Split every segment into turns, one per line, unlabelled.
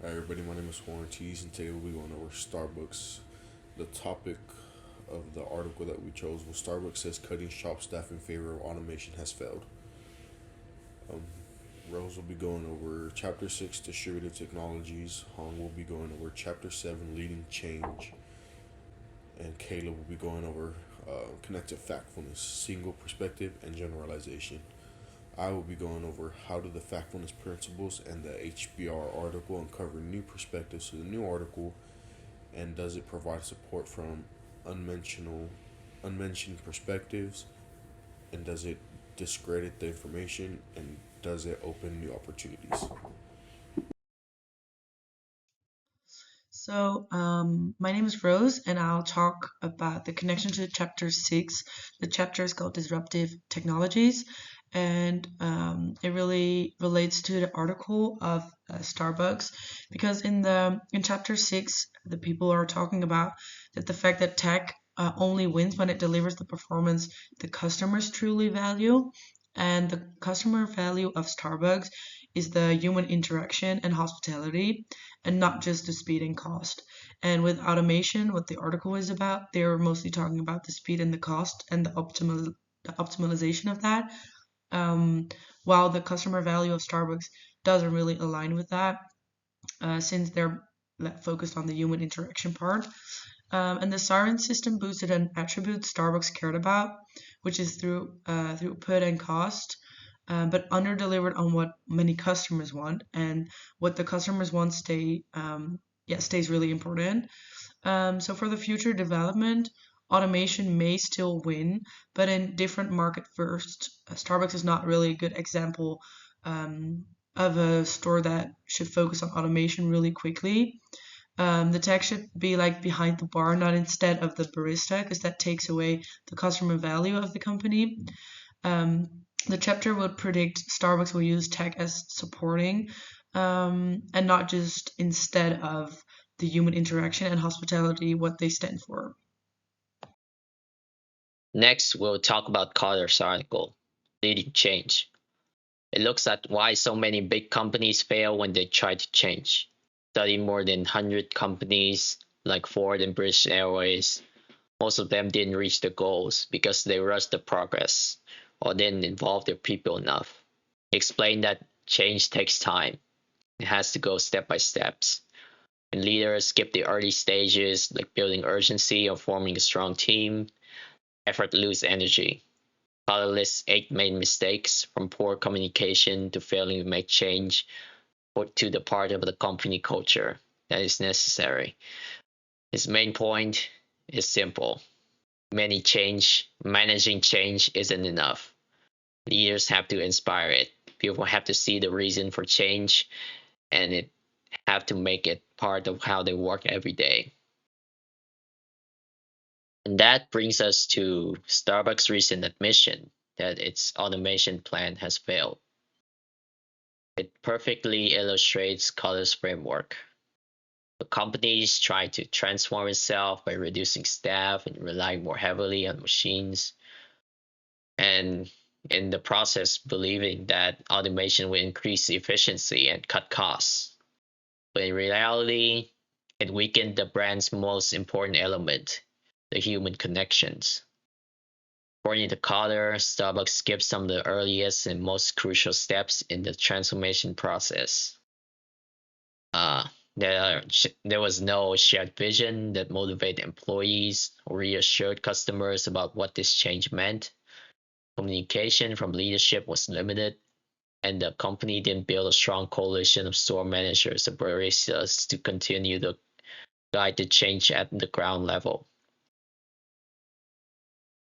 Hi everybody, my name is Warranties and today we'll be going over Starbucks. The topic of the article that we chose was Starbucks says cutting shop staff in favor of automation has failed. Um, Rose will be going over Chapter 6 Distributed Technologies, Hong will be going over Chapter 7 Leading Change, and Caleb will be going over Connected Factfulness, Single Perspective, and Generalization. I will be going over how do the factfulness principles and the HBR article uncover new perspectives to the new article, and does it provide support from unmentioned unmentioned perspectives, and does it discredit the information, and does it open new opportunities?
My name is Rose, and I'll talk about the connection to chapter 6. The chapter is called Disruptive Technologies, and it really relates to the article of Starbucks because in chapter 6, the people are talking about that the fact that tech only wins when it delivers the performance the customers truly value, and the customer value of Starbucks is the human interaction and hospitality and not just the speed and cost. And with automation, what the article is about, they're mostly talking about the speed and the cost and the optimization of that. Um, while the customer value of Starbucks doesn't really align with that, since they're focused on the human interaction part. And the siren system boosted an attribute Starbucks cared about, which is throughput and cost, but under-delivered on what many customers want. And what the customers want stays really important. So for the future development, automation may still win, but in different market first. Starbucks is not really a good example of a store that should focus on automation really quickly. The tech should be like behind the bar, not instead of the barista, because that takes away the customer value of the company. Um, the chapter would predict Starbucks will use tech as supporting, and not just instead of the human interaction and hospitality, what they stand for.
Next, we'll talk about Carter's article, Leading Change. It looks at why so many big companies fail when they try to change. Studied more than 100 companies like Ford and British Airways. Most of them didn't reach the goals because they rushed the progress or didn't involve their people enough. He explained that change takes time. It has to go step by steps. When leaders skip the early stages, like building urgency or forming a strong team, effort lose energy. Color lists 8 main mistakes, from poor communication to failing to make change or to the part of the company culture that is necessary. His main point is simple. Managing change isn't enough. Leaders have to inspire it. People have to see the reason for change and it have to make it part of how they work every day. And that brings us to Starbucks' recent admission that its automation plan has failed. It perfectly illustrates Color's framework. The company is trying to transform itself by reducing staff and relying more heavily on machines, and in the process, believing that automation will increase efficiency and cut costs. But in reality, it weakened the brand's most important element, the human connections. According to Cotter, Starbucks skipped some of the earliest and most crucial steps in the transformation process. Uh, there was no shared vision that motivated employees or reassured customers about what this change meant. Communication from leadership was limited, and the company didn't build a strong coalition of store managers and baristas to continue to guide the change at the ground level.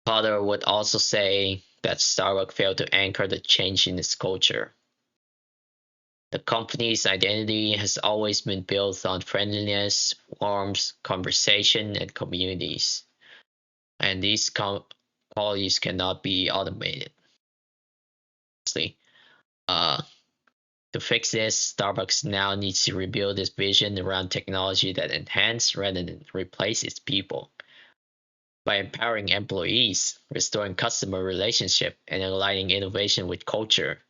Potter would also say that Starbucks failed to anchor the change in its culture. The company's identity has always been built on friendliness, warmth, conversation, and communities, and these qualities cannot be automated. Honestly, uh, to fix this, Starbucks now needs to rebuild its vision around technology that enhance rather than replace its people. By empowering employees, restoring customer relationship, and aligning innovation with culture,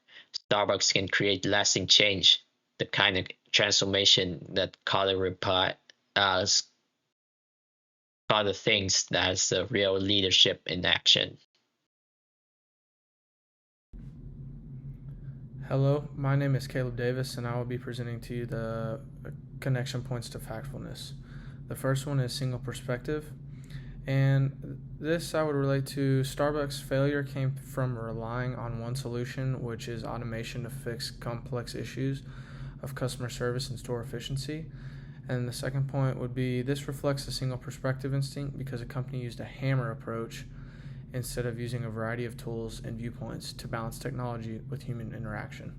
Starbucks can create lasting change, the kind of transformation that Carter reply as Carter thinks that's the real leadership in action.
Hello, my name is Caleb Davis, and I will be presenting to you the connection points to factfulness. The first one is single perspective, and this I would relate to Starbucks' failure came from relying on one solution, which is automation to fix complex issues of customer service and store efficiency. And the second point would be this reflects a single perspective instinct because a company used a hammer approach instead of using a variety of tools and viewpoints to balance technology with human interaction.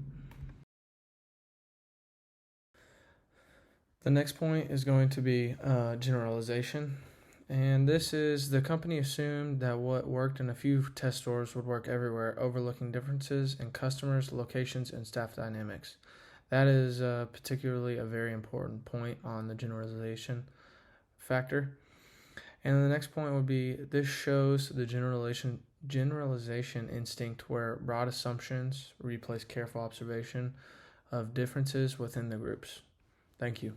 The next point is going to be generalization. And this is the company assumed that what worked in a few test stores would work everywhere, overlooking differences in customers, locations, and staff dynamics. That is particularly a very important point on the generalization factor. And the next point would be this shows the generalization instinct where broad assumptions replace careful observation of differences within the groups. Thank you.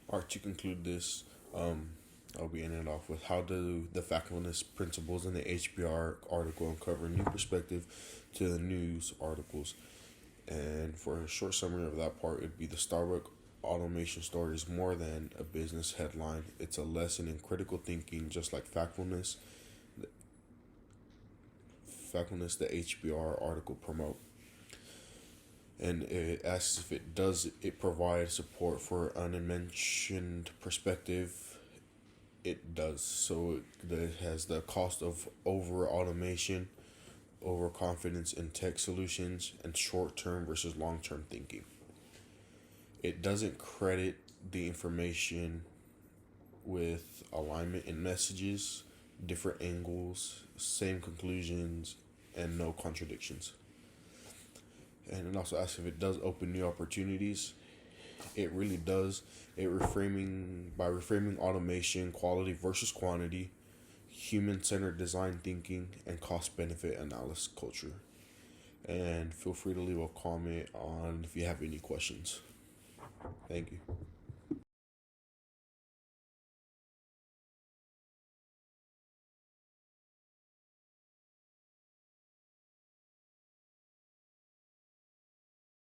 All right, to conclude this, I'll be ending it off with how do the factfulness principles in the HBR article uncover a new perspective to the news articles. And for a short summary of that part, it'd be the Starbuck automation story is more than a business headline. It's a lesson in critical thinking, just like factfulness. Factfulness, the HBR article promote. And it asks if it provide support for unmentioned perspective. It does. So it has the cost of over automation, overconfidence in tech solutions, and short term versus long term thinking. It doesn't credit the information with alignment in messages, different angles, same conclusions, and no contradictions. And it also asks if it does open new opportunities. It really does. By reframing automation, quality versus quantity, human-centered design thinking, and cost-benefit analysis culture. And feel free to leave a comment on if you have any questions. Thank you.